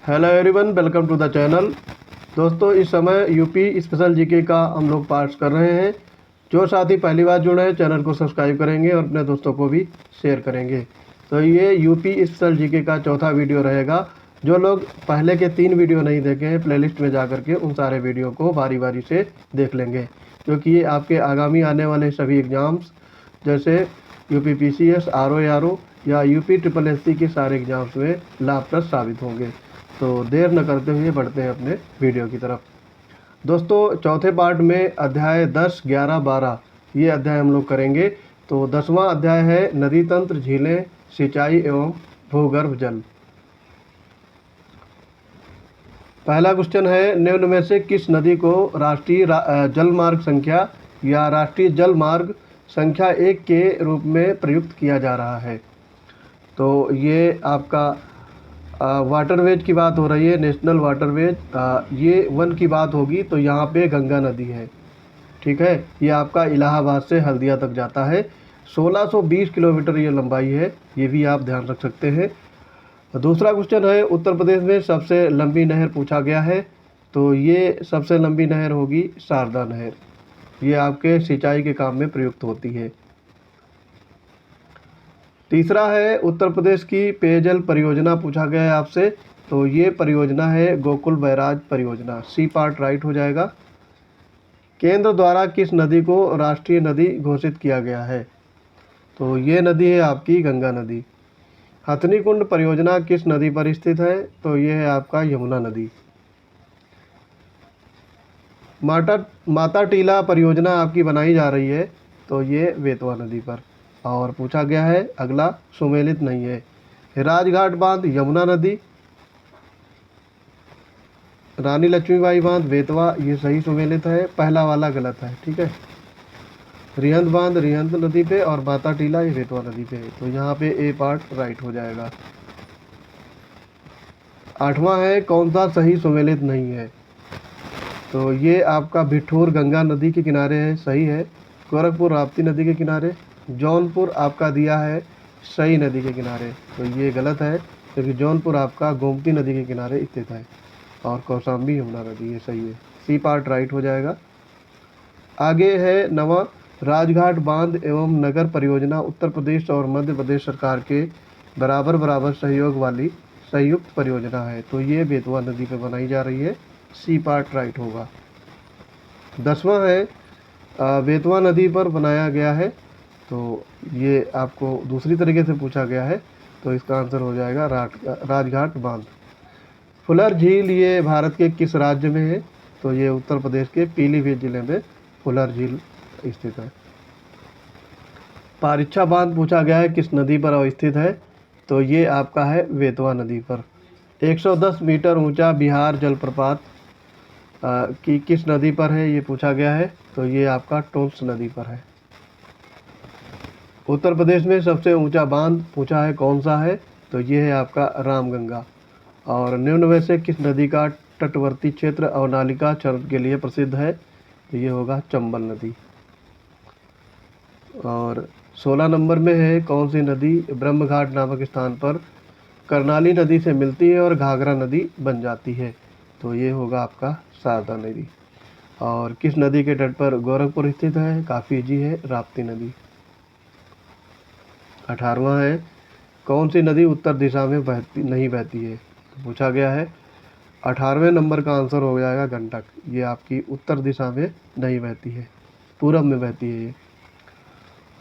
Hello everyone, welcome to the channel. दोस्तों, इस समय यूपी स्पेशल जीके का हम लोग पार्ट्स कर रहे हैं। जो साथी पहली बार जुड़े हैं, चैनल को सब्सक्राइब करेंगे और अपने दोस्तों को भी शेयर करेंगे। तो ये यूपी स्पेशल जीके का चौथा वीडियो रहेगा। जो लोग पहले के 3 वीडियो नहीं देखे हैं, प्लेलिस्ट में जा करके उन सारे वीडियो को बारी बारी से देख लेंगे, क्योंकि ये आपके आगामी आने वाले सभी एग्ज़ाम्स जैसे यूपी पीसीएस, आरओ या यूपी ट्रिपल एससी के सारे एग्ज़ाम्स में लाभप्रद साबित होंगे। तो देर न करते हुए बढ़ते हैं अपने वीडियो की तरफ। दोस्तों, चौथे पार्ट में अध्याय 10, 11, 12 ये अध्याय हम लोग करेंगे। तो 10वां अध्याय है नदी तंत्र, झीलें, सिंचाई एवं भूगर्भ जल। पहला क्वेश्चन है, निम्न में से किस नदी को राष्ट्रीय जल मार्ग संख्या या राष्ट्रीय जल मार्ग संख्या 1 के रूप में प्रयुक्त किया जा रहा है? तो ये आपका वाटरवेज की बात हो रही है, नेशनल वाटरवेज। ये 1 की बात होगी तो यहाँ पे गंगा नदी है। ठीक है, ये आपका इलाहाबाद से हल्दिया तक जाता है। 1620 किलोमीटर ये लंबाई है, ये भी आप ध्यान रख सकते हैं। दूसरा क्वेश्चन है, उत्तर प्रदेश में सबसे लंबी नहर पूछा गया है। तो ये सबसे लंबी नहर होगी शारदा नहर। ये आपके सिंचाई के काम में प्रयुक्त होती है। तीसरा है, उत्तर प्रदेश की पेयजल परियोजना पूछा गया है आपसे। तो ये परियोजना है गोकुल बैराज परियोजना। सी पार्ट राइट हो जाएगा। केंद्र द्वारा किस नदी को राष्ट्रीय नदी घोषित किया गया है? तो ये नदी है आपकी गंगा नदी। हथनी कुंड परियोजना किस नदी पर स्थित है? तो ये है आपका यमुना नदी। माता टीला परियोजना आपकी बनाई जा रही है, तो ये बेतवा नदी पर। और पूछा गया है अगला, सुमेलित नहीं है। राजघाट बांध यमुना नदी, रानी लक्ष्मीबाई बांध बेतवा, ये सही सुमेलित है। पहला वाला गलत है। ठीक है, रिहंद बांध रिहंद नदी पे और माता टीला ये बेतवा नदी पे है। तो यहाँ पे ए पार्ट राइट हो जाएगा। 8वां है, कौन सा सही सुमेलित नहीं है? तो ये आपका बिठूर गंगा नदी के किनारे है, सही है। गोरखपुर राप्ती नदी के किनारे। जौनपुर आपका दिया है सई नदी के किनारे, तो ये गलत है, क्योंकि जौनपुर आपका गोमती नदी के किनारे स्थित है। और कौशाम्बी यमुना नदी, ये सही है। सी पार्ट राइट हो जाएगा। आगे है 9वां, राजघाट बांध एवं नगर परियोजना उत्तर प्रदेश और मध्य प्रदेश सरकार के बराबर बराबर सहयोग वाली संयुक्त परियोजना है। तो ये बेतवा नदी पर बनाई जा रही है। सी पार्ट राइट होगा। 10वां है, बेतवा नदी पर बनाया गया है। तो ये आपको दूसरी तरीके से पूछा गया है, तो इसका आंसर हो जाएगा राजघाट बांध। फुलर झील ये भारत के किस राज्य में है? तो ये उत्तर प्रदेश के पीलीभीत जिले में फुलर झील स्थित है। पारिच्छा बांध पूछा गया है किस नदी पर अवस्थित है? तो ये आपका है बेतवा नदी पर। 110 मीटर ऊंचा बिहार जलप्रपात की किस नदी पर है, ये पूछा गया है। तो ये आपका टोंस नदी पर है। उत्तर प्रदेश में सबसे ऊंचा बांध पूछा है कौन सा है? तो ये है आपका रामगंगा। और निम्न में से किस नदी का तटवर्ती क्षेत्र अवनालिका चरण के लिए प्रसिद्ध है? तो ये होगा चंबल नदी। और 16 नंबर में है, कौन सी नदी ब्रह्मघाट नामक स्थान पर करनाली नदी से मिलती है और घाघरा नदी बन जाती है? तो ये होगा आपका शारदा नदी। और किस नदी के तट पर गोरखपुर स्थित है? काफ़ी इजी है, राप्ती नदी। 18वां है, कौन सी नदी उत्तर दिशा में नहीं बहती है? पूछा गया है। 18वें नंबर का आंसर हो जाएगा गंडक। ये आपकी उत्तर दिशा में नहीं बहती है, पूरब में बहती है ये।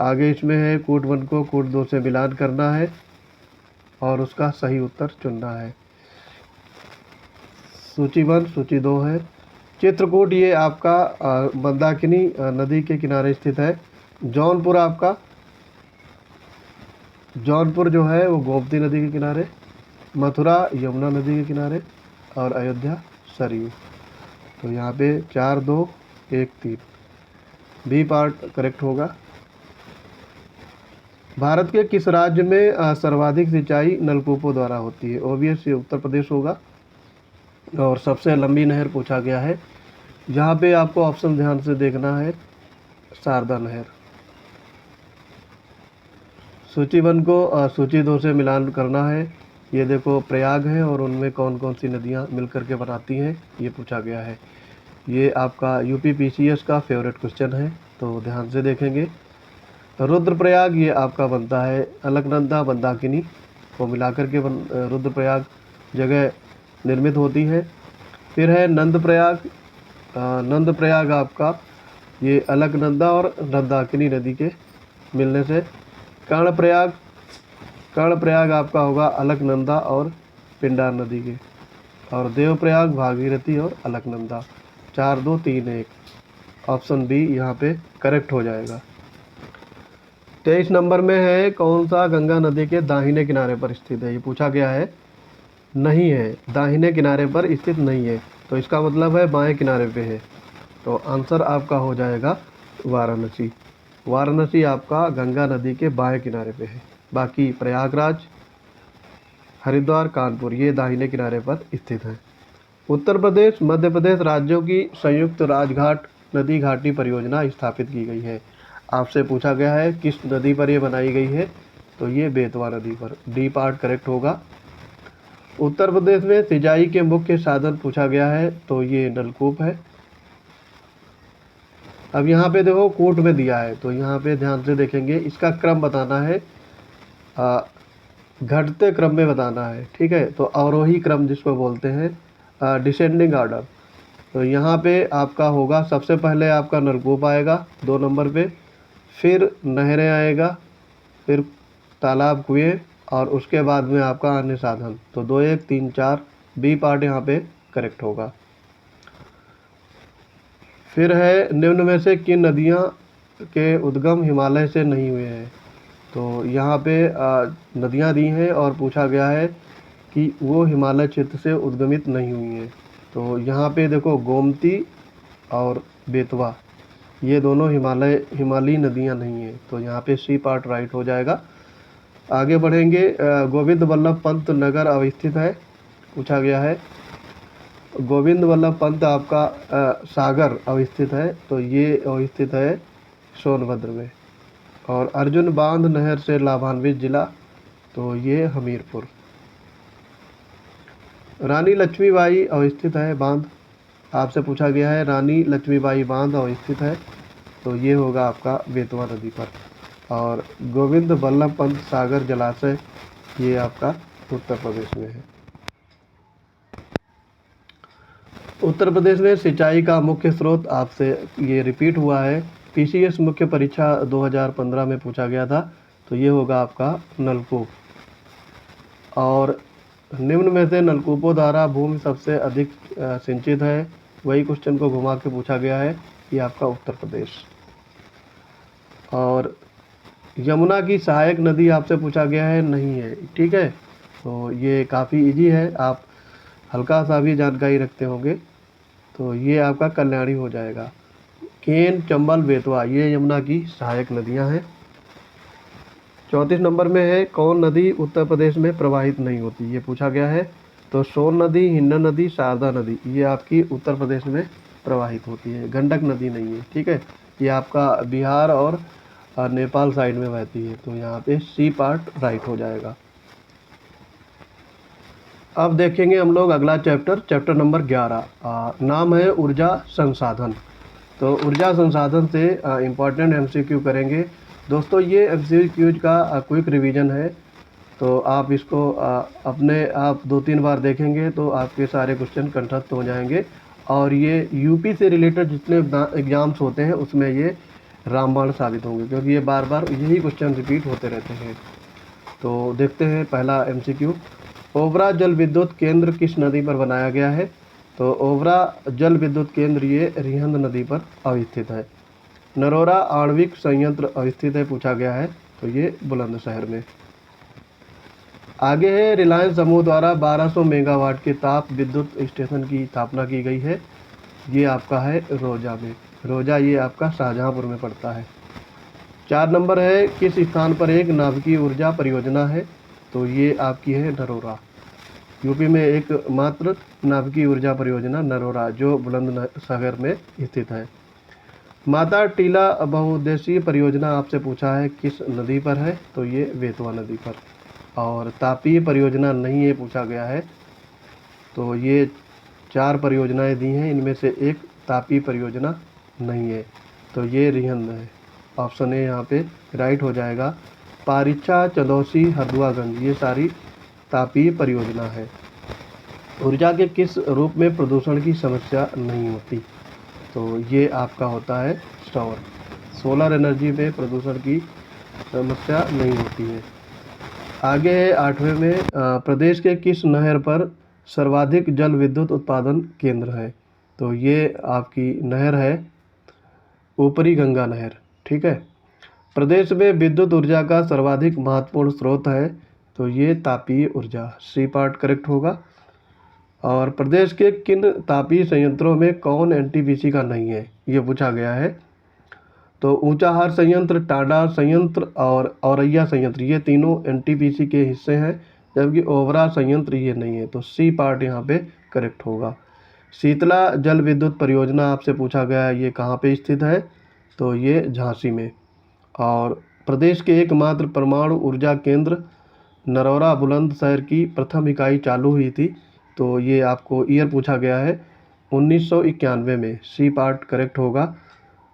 आगे इसमें है, कूट 1 को कूट 2 से मिलान करना है और उसका सही उत्तर चुनना है। सूची 1 सूची 2 है। चित्रकूट ये आपका मंदाकिनी नदी के किनारे स्थित है। जौनपुर जो है वो गोमती नदी के किनारे। मथुरा यमुना नदी के किनारे। और अयोध्या सरयू। तो यहाँ पे 4, 2, 1, 3 बी पार्ट करेक्ट होगा। भारत के किस राज्य में सर्वाधिक सिंचाई नलकूपों द्वारा होती है? ओबियस ये उत्तर प्रदेश होगा। और सबसे लंबी नहर पूछा गया है, जहाँ पे आपको ऑप्शन ध्यान से देखना है, शारदा नहर। सूची 1 को सूची 2 से मिलान करना है ये देखो प्रयाग है और उनमें कौन कौन सी नदियाँ मिल कर के बनाती हैं, ये पूछा गया है। ये आपका यूपी पीसीएस का फेवरेट क्वेश्चन है, तो ध्यान से देखेंगे। रुद्रप्रयाग ये आपका बनता है अलकनंदा मंदाकिनी को मिलाकर के रुद्रप्रयाग जगह निर्मित होती है। फिर है नंदप्रयाग। नंदप्रयाग आपका ये अलकनंदा और मंदाकिनी नदी के मिलने से। कर्णप्रयाग, कर्णप्रयाग आपका होगा अलकनंदा और पिंडार नदी के। और देवप्रयाग भागीरथी और अलकनंदा। 4 2 3 1 ऑप्शन बी यहाँ पे करेक्ट हो जाएगा। 23 नंबर में है कौन सा गंगा नदी के दाहिने किनारे पर स्थित है, ये पूछा गया है। नहीं है, दाहिने किनारे पर स्थित नहीं है, तो इसका मतलब है बाएं किनारे पे है। तो आंसर आपका हो जाएगा वाराणसी। वाराणसी आपका गंगा नदी के बाएं किनारे पे है। बाकी प्रयागराज, हरिद्वार, कानपुर ये दाहिने किनारे पर स्थित है। उत्तर प्रदेश मध्य प्रदेश राज्यों की संयुक्त राजघाट नदी घाटी परियोजना स्थापित की गई है। आपसे पूछा गया है किस नदी पर ये बनाई गई है, तो ये बेतवा नदी पर। डी पार्ट करेक्ट होगा। उत्तर प्रदेश में सिंचाई के मुख्य साधन पूछा गया है, तो ये नलकूप है। अब यहाँ पे देखो कोट में दिया है, तो यहाँ पे ध्यान से देखेंगे, इसका क्रम बताना है, घटते क्रम में बताना है, ठीक है। तो अवरोही क्रम जिसको बोलते हैं, डिसेंडिंग ऑर्डर। तो यहाँ पे आपका होगा सबसे पहले आपका नलकूप आएगा 2 नंबर पे, फिर नहरें आएगा, फिर तालाब, कुएं, और उसके बाद में आपका अन्य साधन। तो 2 1 3 4 बी पार्ट यहाँ पे करेक्ट होगा। फिर है निम्न में से किन नदियाँ के उद्गम हिमालय से नहीं हुए हैं, तो यहाँ पे नदियाँ दी हैं और पूछा गया है कि वो हिमालय क्षेत्र से उद्गमित नहीं हुई हैं। तो यहाँ पे देखो गोमती और बेतवा ये दोनों हिमालयी नदियाँ नहीं हैं, तो यहाँ पे सी पार्ट राइट हो जाएगा। आगे बढ़ेंगे। गोविंद वल्लभ पंत नगर अवस्थित है, पूछा गया है। गोविंद वल्लभ पंत आपका सागर अवस्थित है, तो ये अवस्थित है सोनभद्र में। और अर्जुन बांध नहर से लाभान्वित जिला, तो ये हमीरपुर। रानी लक्ष्मीबाई अवस्थित है बांध, आपसे पूछा गया है रानी लक्ष्मीबाई बांध अवस्थित है, तो ये होगा आपका बेतवा नदी पर। और गोविंद वल्लभ पंत सागर जलाशय ये आपका उत्तर प्रदेश में है। उत्तर प्रदेश में सिंचाई का मुख्य स्रोत आपसे ये रिपीट हुआ है, पीसीएस मुख्य परीक्षा 2015 में पूछा गया था, तो ये होगा आपका नलकूप। और निम्न में से नलकूपों द्वारा भूमि सबसे अधिक सिंचित है, वही क्वेश्चन को घुमा के पूछा गया है, ये आपका उत्तर प्रदेश। और यमुना की सहायक नदी आपसे पूछा गया है, नहीं है, ठीक है। तो ये काफ़ी इजी है, आप हल्का सा भी जानकारी रखते होंगे, तो ये आपका कल्याणी हो जाएगा। केन, चंबल, बेतवा ये यमुना की सहायक नदियां हैं। 34 नंबर में है कौन नदी उत्तर प्रदेश में प्रवाहित नहीं होती, ये पूछा गया है। तो सोन नदी, हिंडन नदी, शारदा नदी ये आपकी उत्तर प्रदेश में प्रवाहित होती है, गंडक नदी नहीं है, ठीक है। ये आपका बिहार और नेपाल साइड में बहती है, तो यहाँ पे सी पार्ट राइट हो जाएगा। अब देखेंगे हम लोग अगला चैप्टर नंबर 11, नाम है ऊर्जा संसाधन। तो ऊर्जा संसाधन से इम्पॉर्टेंट एमसीक्यू करेंगे दोस्तों। ये एमसीक्यूज का क्विक रिवीजन है, तो आप इसको अपने आप 2-3 बार देखेंगे तो आपके सारे क्वेश्चन कंठस्थ हो जाएंगे। और ये यूपी से रिलेटेड जितने एग्ज़ाम्स होते हैं उसमें ये रामबाण साबित होंगे, क्योंकि ये बार बार यही क्वेश्चन रिपीट होते रहते हैं। तो देखते हैं पहला एमसीक्यू, ओबरा जल विद्युत केंद्र किस नदी पर बनाया गया है, तो ओबरा जल विद्युत केंद्र ये रिहंद नदी पर अवस्थित है। नरोरा आणविक संयंत्र अवस्थित है, पूछा गया है, तो ये बुलंदशहर में। आगे है रिलायंस समूह द्वारा 1200 मेगावाट के ताप विद्युत स्टेशन की स्थापना की गई है, ये आपका है रोजा में। रोजा ये आपका शाहजहाँपुर में पड़ता है। 4 नंबर है किस स्थान पर एक नाभिकीय ऊर्जा परियोजना है, तो ये आपकी है नरोरा। यूपी में एक मात्र नाभिकीय ऊर्जा परियोजना नरोरा जो बुलंदशहर में स्थित है। माता टीला बहुउद्देशीय परियोजना आपसे पूछा है किस नदी पर है, तो ये बेतवा नदी पर। और तापीय परियोजना नहीं है पूछा गया है। तो ये 4 परियोजनाएं दी हैं, इनमें से एक तापीय परियोजना नहीं है, तो ये रिहंद है। ऑप्शन ए यहाँ पे राइट हो जाएगा। पारिछा, चंदौसी, हरदुआगंज ये सारी तापीय परियोजना है। ऊर्जा के किस रूप में प्रदूषण की समस्या नहीं होती? तो ये आपका होता है सौर। सोलर एनर्जी में प्रदूषण की समस्या नहीं होती है। आगे है 8वें में, प्रदेश के किस नहर पर सर्वाधिक जल विद्युत उत्पादन केंद्र है? तो ये आपकी नहर है ऊपरी गंगा नहर। ठीक है। प्रदेश में विद्युत ऊर्जा का सर्वाधिक महत्वपूर्ण स्रोत है, तो ये तापीय ऊर्जा, सी पार्ट करेक्ट होगा। और प्रदेश के किन तापीय संयंत्रों में कौन एनटीपीसी का नहीं है, ये पूछा गया है। तो ऊंचाहार संयंत्र, टांडा संयंत्र और औरैया संयंत्र ये तीनों एनटीपीसी के हिस्से हैं, जबकि ओबरा संयंत्र ये नहीं है, तो सी पार्ट यहाँ पे करेक्ट होगा। शीतला जल विद्युत परियोजना आपसे पूछा गया है, ये कहाँ पे स्थित है? तो ये झांसी में। और प्रदेश के एकमात्र परमाणु ऊर्जा केंद्र नरौरा बुलंदशहर की प्रथम इकाई चालू हुई थी, तो ये आपको ईयर पूछा गया है 1991 में, सी पार्ट करेक्ट होगा।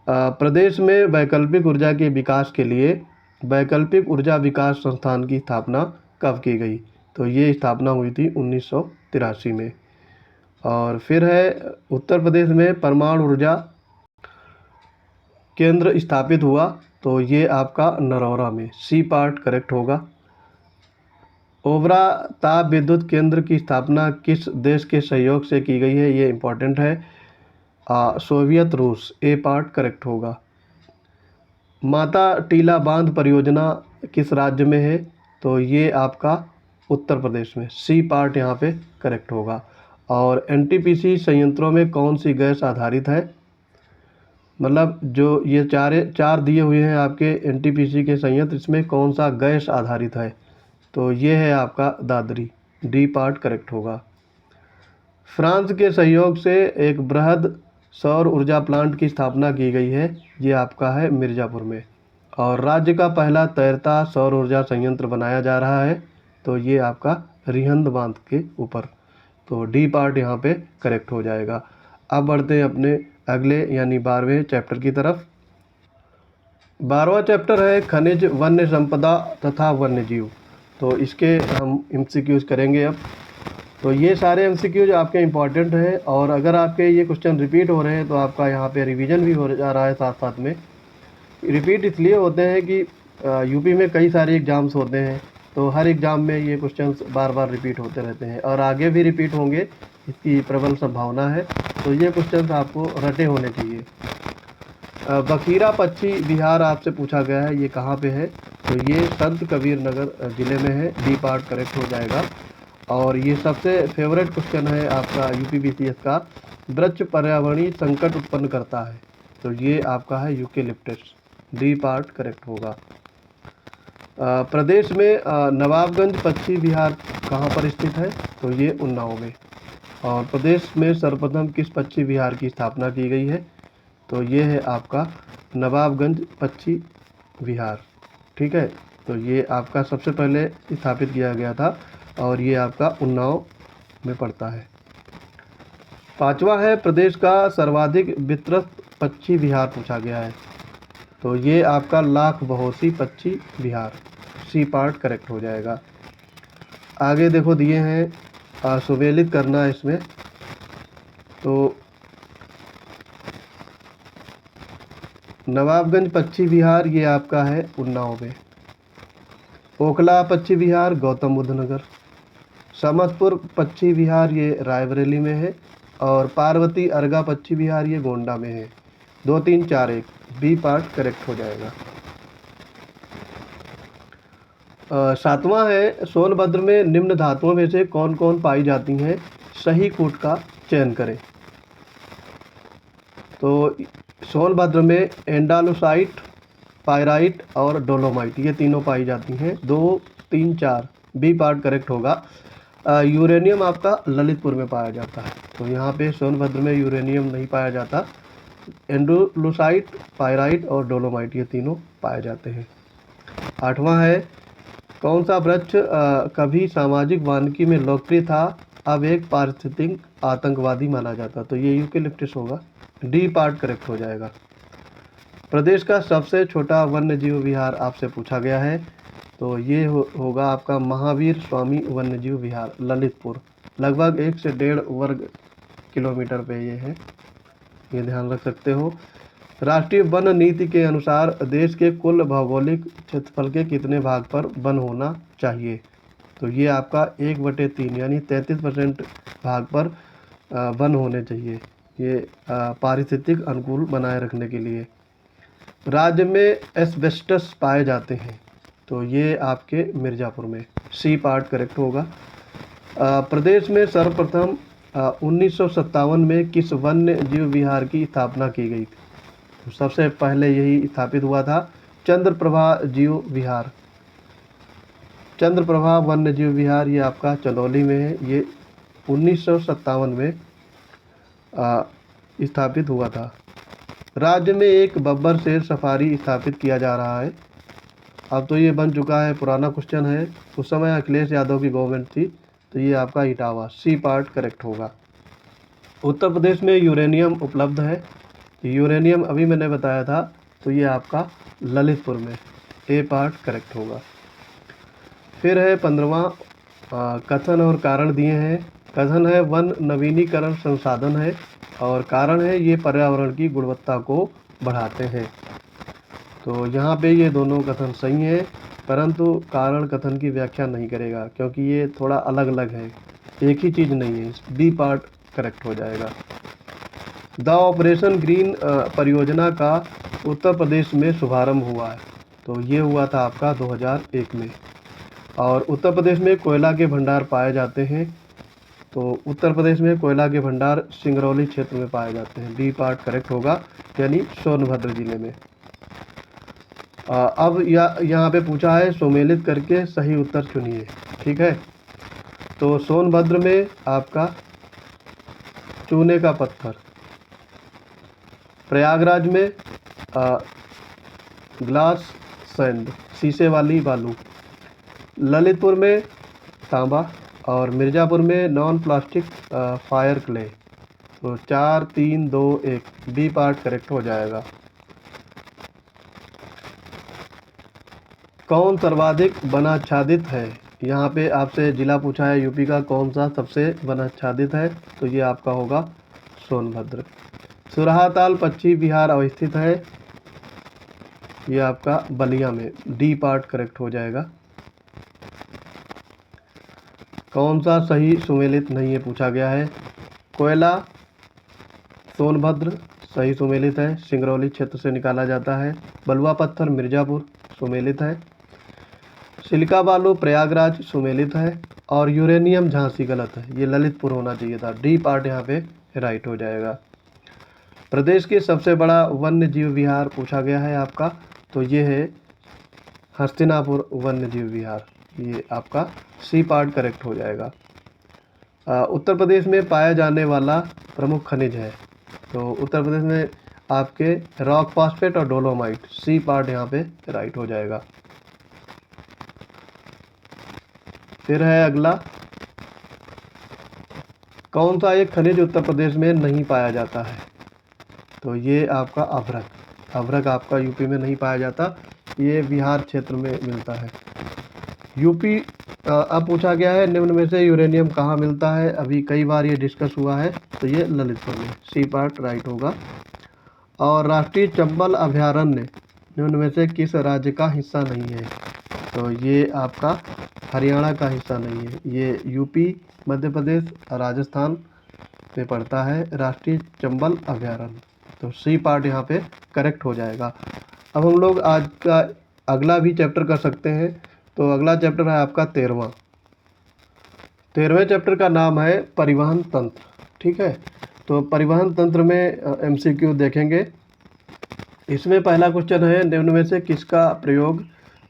प्रदेश में वैकल्पिक ऊर्जा के विकास के लिए वैकल्पिक ऊर्जा विकास संस्थान की स्थापना कब की गई? तो ये स्थापना हुई थी 1983 में। और फिर है उत्तर प्रदेश में परमाणु ऊर्जा केंद्र स्थापित हुआ, तो ये आपका नरौरा में, सी पार्ट करेक्ट होगा। ओबरा ताप विद्युत केंद्र की स्थापना किस देश के सहयोग से की गई है? ये इम्पोर्टेंट है, सोवियत रूस, ए पार्ट करेक्ट होगा। माता टीला बांध परियोजना किस राज्य में है? तो ये आपका उत्तर प्रदेश में, सी पार्ट यहाँ पे करेक्ट होगा। और एनटीपीसी संयंत्रों में कौन सी गैस आधारित है? मतलब जो ये चार दिए हुए हैं आपके एनटीपीसी के संयंत्र, इसमें कौन सा गैस आधारित है? तो ये है आपका दादरी, डी पार्ट करेक्ट होगा। फ्रांस के सहयोग से एक बृहद सौर ऊर्जा प्लांट की स्थापना की गई है, ये आपका है मिर्ज़ापुर में। और राज्य का पहला तैरता सौर ऊर्जा संयंत्र बनाया जा रहा है, तो ये आपका रिहंद बांध के ऊपर, तो डी पार्ट यहाँ पे करेक्ट हो जाएगा। अब बढ़ते हैं अपने अगले यानी 12वें चैप्टर की तरफ। 12वां चैप्टर है खनिज, वन्य संपदा तथा वन्य जीव। तो इसके हम एमसीक्यूज करेंगे अब। तो ये सारे एमसीक्यूज आपके इम्पॉर्टेंट हैं, और अगर आपके ये क्वेश्चन रिपीट हो रहे हैं तो आपका यहाँ पे रिवीजन भी हो जा रहा है साथ साथ में। रिपीट इसलिए होते हैं कि यूपी में कई सारे एग्ज़ाम्स होते हैं, तो हर एग्ज़ाम में ये क्वेश्चंस बार बार रिपीट होते रहते हैं, और आगे भी रिपीट होंगे, इसकी प्रबल संभावना है। तो ये क्वेश्चंस आपको रटे होने चाहिए। बखीरा पक्षी विहार आपसे पूछा गया है, ये कहाँ पे है? तो ये संत कबीर नगर ज़िले में है, डी पार्ट करेक्ट हो जाएगा। और ये सबसे फेवरेट क्वेश्चन है आपका यूपीबीसीएस का, वृक्ष पर्यावरणीय संकट उत्पन्न करता है, तो ये आपका है यूकेलिप्टस, डी पार्ट करेक्ट होगा। प्रदेश में नवाबगंज पक्षी विहार कहाँ पर स्थित है? तो ये उन्नाव में। और प्रदेश में सर्वप्रथम किस पक्षी विहार की स्थापना की गई है? तो ये है आपका नवाबगंज पक्षी विहार। ठीक है, तो ये आपका सबसे पहले स्थापित किया गया था, और ये आपका उन्नाव में पड़ता है। 5वां है प्रदेश का सर्वाधिक विस्तृत पक्षी विहार पूछा गया है, तो ये आपका लाख बहोसी पक्षी विहार, सी पार्ट करेक्ट हो जाएगा। आगे देखो दिए हैं सुमेलित करना इसमें, तो नवाबगंज पक्षी विहार ये आपका है उन्नाव में। ओखला पक्षी विहार गौतम बुद्ध नगर। समस्तपुर पक्षी विहार ये रायबरेली में है। और पार्वती अर्गा पक्षी विहार ये गोंडा में है। 2 3 4 1, बी पार्ट करेक्ट हो जाएगा। 7वां है सोनभद्र में निम्न धातुओं में से कौन कौन पाई जाती हैं? सही कूट का चयन करें। तो सोनभद्र में एंडालुसाइट, पायराइट और डोलोमाइट ये तीनों पाई जाती हैं। 2 3 4, बी पार्ट करेक्ट होगा। यूरेनियम आपका ललितपुर में पाया जाता है, तो यहाँ पे सोनभद्र में यूरेनियम नहीं पाया जाता। एंडालुसाइट, पायराइट और डोलोमाइट ये तीनों पाए जाते हैं। 8वां है कौन सा वृक्ष कभी सामाजिक वानिकी में लोकप्रिय था, अब एक पारिस्थितिक आतंकवादी माना जाता? तो ये यूकेलिप्टस होगा। डी पार्ट करेक्ट हो जाएगा। प्रदेश का सबसे छोटा वन्य जीव विहार आपसे पूछा गया है, तो ये होगा आपका महावीर स्वामी वन्य जीव विहार, ललितपुर। लगभग 1 से 1.5 वर्ग किलोमीटर पे ये है, ये ध्यान रख सकते हो। राष्ट्रीय वन नीति के अनुसार देश के कुल भौगोलिक क्षेत्रफल के कितने भाग पर वन होना चाहिए? तो ये आपका 1/3 यानी 33% भाग पर वन होने चाहिए, ये पारिस्थितिक अनुकूल बनाए रखने के लिए। राज्य में एस्बेस्टस पाए जाते हैं, तो ये आपके मिर्ज़ापुर में, सी पार्ट करेक्ट होगा। प्रदेश में सर्वप्रथम 1957 में किस वन्य जीव विहार की स्थापना की गई थी? तो सबसे पहले यही स्थापित हुआ था, चंद्रप्रभा जीव विहार। चंद्रप्रभा वन्य जीव विहार ये आपका चंदौली में है, ये 1957 में स्थापित हुआ था। राज्य में एक बब्बर शेर सफारी स्थापित किया जा रहा है, अब तो ये बन चुका है, पुराना क्वेश्चन है। उस समय अखिलेश यादव की गवर्नमेंट थी, तो ये आपका इटावा, सी पार्ट करेक्ट होगा। उत्तर प्रदेश में यूरेनियम उपलब्ध है, यूरेनियम अभी मैंने बताया था, तो ये आपका ललितपुर में, ए पार्ट करेक्ट होगा। फिर है 15वां, कथन और कारण दिए हैं। कथन है वन नवीनीकरण संसाधन है, और कारण है ये पर्यावरण की गुणवत्ता को बढ़ाते हैं। तो यहाँ पे ये दोनों कथन सही हैं, परंतु कारण कथन की व्याख्या नहीं करेगा, क्योंकि ये थोड़ा अलग अलग है, एक ही चीज़ नहीं है। बी पार्ट करेक्ट हो जाएगा। द ऑपरेशन ग्रीन परियोजना का उत्तर प्रदेश में शुभारंभ हुआ है, तो ये हुआ था आपका 2001 में। और उत्तर प्रदेश में कोयला के भंडार पाए जाते हैं, तो उत्तर प्रदेश में कोयला के भंडार सिंगरौली क्षेत्र में पाए जाते हैं, बी पार्ट करेक्ट होगा, यानी सोनभद्र जिले में। अब यहाँ पे पूछा है सुमेलित करके सही उत्तर चुनिए, ठीक है। तो सोनभद्र में आपका चूने का पत्थर, प्रयागराज में ग्लास सैंड, शीशे वाली बालू, ललितपुर में तांबा, और मिर्ज़ापुर में नॉन प्लास्टिक फायर क्ले। तो 4 3 2 1, बी पार्ट करेक्ट हो जाएगा। कौन सर्वाधिक वनाच्छादित है? यहाँ पे आपसे जिला पूछा है यूपी का, कौन सा सबसे वनाच्छादित है, तो ये आपका होगा सोनभद्र। सुरहाताल पक्षी विहार अवस्थित है, ये आपका बलिया में, डी पार्ट करेक्ट हो जाएगा। कौन सा सही सुमेलित नहीं है पूछा गया है। कोयला सोनभद्र सही सुमेलित है, सिंगरौली क्षेत्र से निकाला जाता है। बलुआ पत्थर मिर्ज़ापुर सुमेलित है। सिलिका बालू प्रयागराज सुमेलित है, और यूरेनियम झांसी गलत है, ये ललितपुर होना चाहिए था, डी पार्ट यहाँ पे राइट हो जाएगा। प्रदेश के सबसे बड़ा वन्य जीव विहार पूछा गया है आपका, तो ये है हस्तिनापुर वन्य जीव विहार, ये आपका सी पार्ट करेक्ट हो जाएगा। उत्तर प्रदेश में पाया जाने वाला प्रमुख खनिज है, तो उत्तर प्रदेश में आपके रॉक फॉस्फेट और डोलोमाइट, सी पार्ट यहाँ पे राइट हो जाएगा। फिर है अगला, कौन सा एक खनिज उत्तर प्रदेश में नहीं पाया जाता है? तो ये आपका अभ्रक, अभ्रक आपका यूपी में नहीं पाया जाता, ये बिहार क्षेत्र में मिलता है। यूपी अब पूछा गया है निम्न में से यूरेनियम कहाँ मिलता है, अभी कई बार ये डिस्कस हुआ है, तो ये ललितपुर में, सी पार्ट राइट होगा। और राष्ट्रीय चंबल अभयारण्य निम्न में से किस राज्य का हिस्सा नहीं है? तो ये आपका हरियाणा का हिस्सा नहीं है, ये यूपी, मध्य प्रदेश, राजस्थान में पड़ता है राष्ट्रीय चंबल अभयारण्य, तो सी पार्ट यहाँ पे करेक्ट हो जाएगा। अब हम लोग आज का अगला भी चैप्टर कर सकते हैं, तो अगला चैप्टर है आपका 13वां। 13वें चैप्टर का नाम है परिवहन तंत्र, ठीक है। तो परिवहन तंत्र में एमसीक्यू देखेंगे। इसमें पहला क्वेश्चन है निम्न में से किसका प्रयोग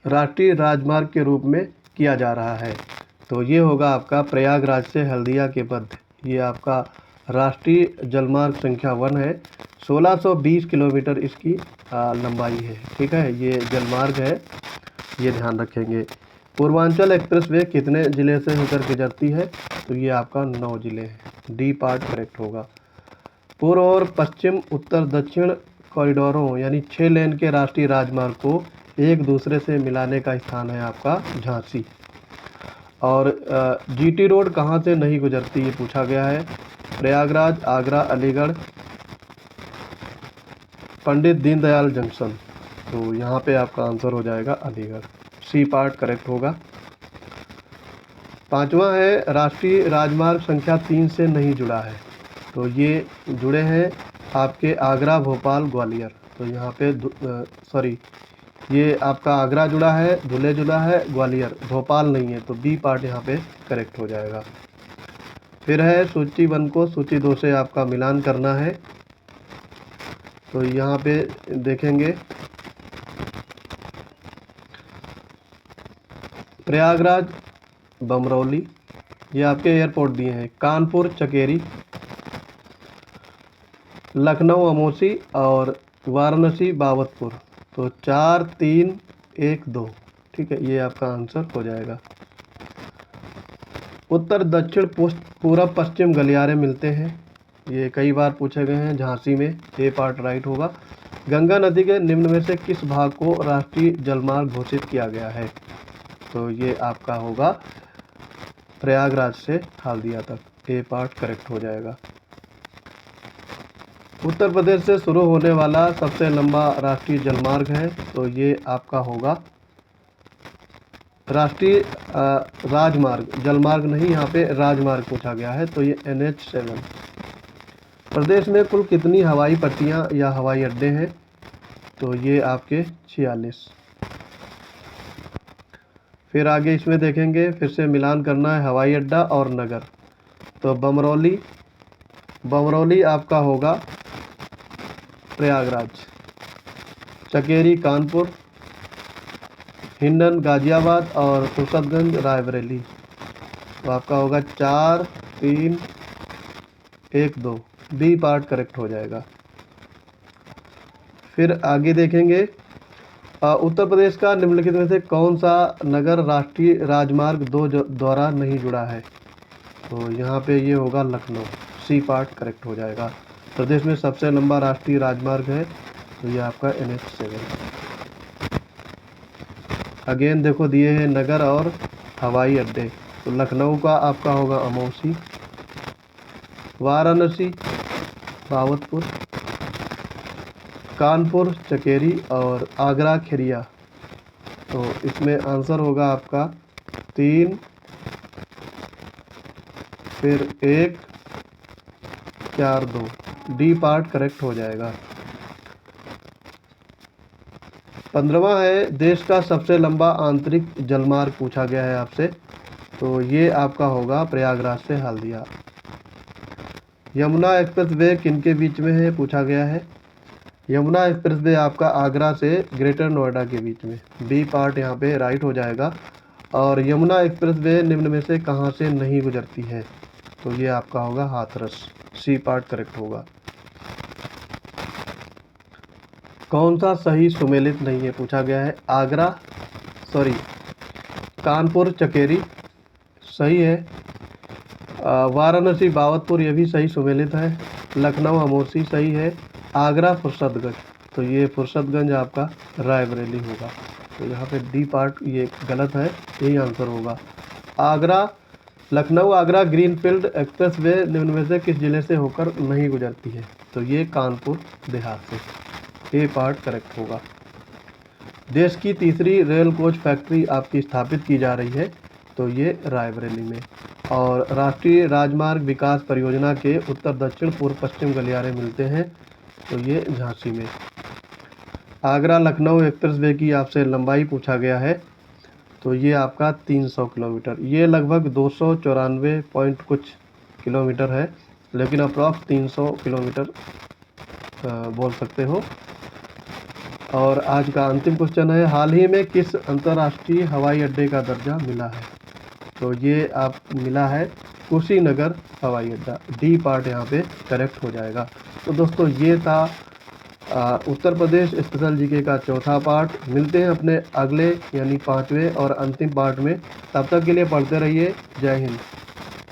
राष्ट्रीय राजमार्ग के रूप में किया जा रहा है? तो ये होगा आपका प्रयागराज से हल्दिया के मध्य, ये आपका राष्ट्रीय जलमार्ग संख्या 1 है। 1620 किलोमीटर इसकी लंबाई है, ठीक है, ये जलमार्ग है, ये ध्यान रखेंगे। पूर्वांचल एक्सप्रेसवे कितने ज़िले से होकर गुजरती है? तो ये आपका 9 ज़िले हैं। डी पार्ट करेक्ट होगा। पूर्व और पश्चिम उत्तर दक्षिण कॉरिडोरों यानी 6 लेन के राष्ट्रीय राजमार्ग को एक दूसरे से मिलाने का स्थान है आपका झांसी। और जीटी रोड कहाँ से नहीं गुजरती, ये पूछा गया है। प्रयागराज, आगरा, अलीगढ़, पंडित दीनदयाल जंक्शन। तो यहाँ पे आपका आंसर हो जाएगा अलीगढ़। सी पार्ट करेक्ट होगा। 5वां है राष्ट्रीय राजमार्ग संख्या 3 से नहीं जुड़ा है। तो ये जुड़े हैं आपके आगरा, भोपाल, ग्वालियर। तो यहाँ पे ये आपका आगरा जुड़ा है, धुले जुड़ा है, ग्वालियर, भोपाल नहीं है। तो बी पार्ट यहाँ पे करेक्ट हो जाएगा। फिर है सूची 1 को सूची 2 से आपका मिलान करना है। तो यहाँ पे देखेंगे प्रयागराज, बमरौली, ये आपके एयरपोर्ट दिए हैं। कानपुर, चकेरी, लखनऊ, अमौसी और वाराणसी, बाबतपुर। तो 4, 3, 1, 2, ठीक है, ये आपका आंसर हो जाएगा। उत्तर दक्षिण पूरब पश्चिम गलियारे मिलते हैं, ये कई बार पूछे गए हैं। झांसी में, ए पार्ट राइट होगा। गंगा नदी के निम्न में से किस भाग को राष्ट्रीय जलमार्ग घोषित किया गया है? तो ये आपका होगा प्रयागराज से हल्दिया तक। ए पार्ट करेक्ट हो जाएगा। उत्तर प्रदेश से शुरू होने वाला सबसे लंबा राष्ट्रीय जलमार्ग है। तो ये आपका होगा राष्ट्रीय राजमार्ग, जलमार्ग नहीं, यहाँ पे राजमार्ग पूछा गया है। तो ये NH7। प्रदेश में कुल कितनी हवाई पट्टियाँ या हवाई अड्डे हैं? तो ये आपके 46। फिर आगे इसमें देखेंगे, फिर से मिलान करना है हवाई अड्डा और नगर। तो बमरौली आपका होगा प्रयागराज, चकेरी कानपुर, हिंडन गाजियाबाद और फुर्सतगंज रायबरेली। तो आपका होगा 4, 3, 1, 2। बी पार्ट करेक्ट हो जाएगा। फिर आगे देखेंगे उत्तर प्रदेश का निम्नलिखित में से कौन सा नगर राष्ट्रीय राजमार्ग 2 द्वारा नहीं जुड़ा है? तो यहाँ पे ये होगा लखनऊ। सी पार्ट करेक्ट हो जाएगा। प्रदेश में सबसे लंबा राष्ट्रीय राजमार्ग है। तो ये आपका NH7। अगेन देखो दिए हैं नगर और हवाई अड्डे। तो लखनऊ का आपका होगा अमौसी, वाराणसी, बाबतपुर, कानपुर, चकेरी और आगरा, खिरिया। तो इसमें आंसर होगा आपका 3, फिर 1, 4, 2। डी पार्ट करेक्ट हो जाएगा। 15वां है देश का सबसे लंबा आंतरिक जलमार्ग पूछा गया है आपसे। तो ये आपका होगा प्रयागराज से हल्दिया। यमुना एक्सप्रेसवे किनके बीच में है पूछा गया है। यमुना एक्सप्रेसवे आपका आगरा से ग्रेटर नोएडा के बीच में। बी पार्ट यहाँ पे राइट हो जाएगा। और यमुना एक्सप्रेसवे निम्न में से कहाँ से नहीं गुजरती है? तो ये आपका होगा हाथरस। सी पार्ट करेक्ट होगा। कौन सा सही सुमेलित नहीं है पूछा गया है। कानपुर, चकेरी सही है। वाराणसी, बाबतपुर ये भी सही सुमेलित है। लखनऊ, अमौसी सही है। आगरा, फुर्सतगंज। तो ये फुर्सतगंज आपका रायबरेली होगा। तो यहाँ पे डी पार्ट ये गलत है, यही आंसर होगा। लखनऊ आगरा ग्रीनफील्ड एक्सप्रेसवे निम्न में से किस जिले से होकर नहीं गुजरती है? तो ये कानपुर देहात से। ए पार्ट करेक्ट होगा। देश की तीसरी रेल कोच फैक्ट्री आपकी स्थापित की जा रही है। तो ये रायबरेली में। और राष्ट्रीय राजमार्ग विकास परियोजना के उत्तर दक्षिण पूर्व पश्चिम गलियारे मिलते हैं। तो ये झांसी में। आगरा लखनऊ एक्सप्रेसवे की आपसे लंबाई पूछा गया है। तो ये आपका 300 किलोमीटर, ये लगभग 294 पॉइंट कुछ किलोमीटर है, लेकिन अप्रॉक्स 300 किलोमीटर बोल सकते हो। और आज का अंतिम क्वेश्चन है, हाल ही में किस अंतर्राष्ट्रीय हवाई अड्डे का दर्जा मिला है? तो ये आप मिला है कुशीनगर हवाई अड्डा। डी पार्ट यहाँ पे करेक्ट हो जाएगा। तो दोस्तों ये था उत्तर प्रदेश स्पेशल जीके का चौथा पार्ट। मिलते हैं अपने अगले यानी 5वें और अंतिम पार्ट में। तब तक के लिए पढ़ते रहिए। जय हिंद।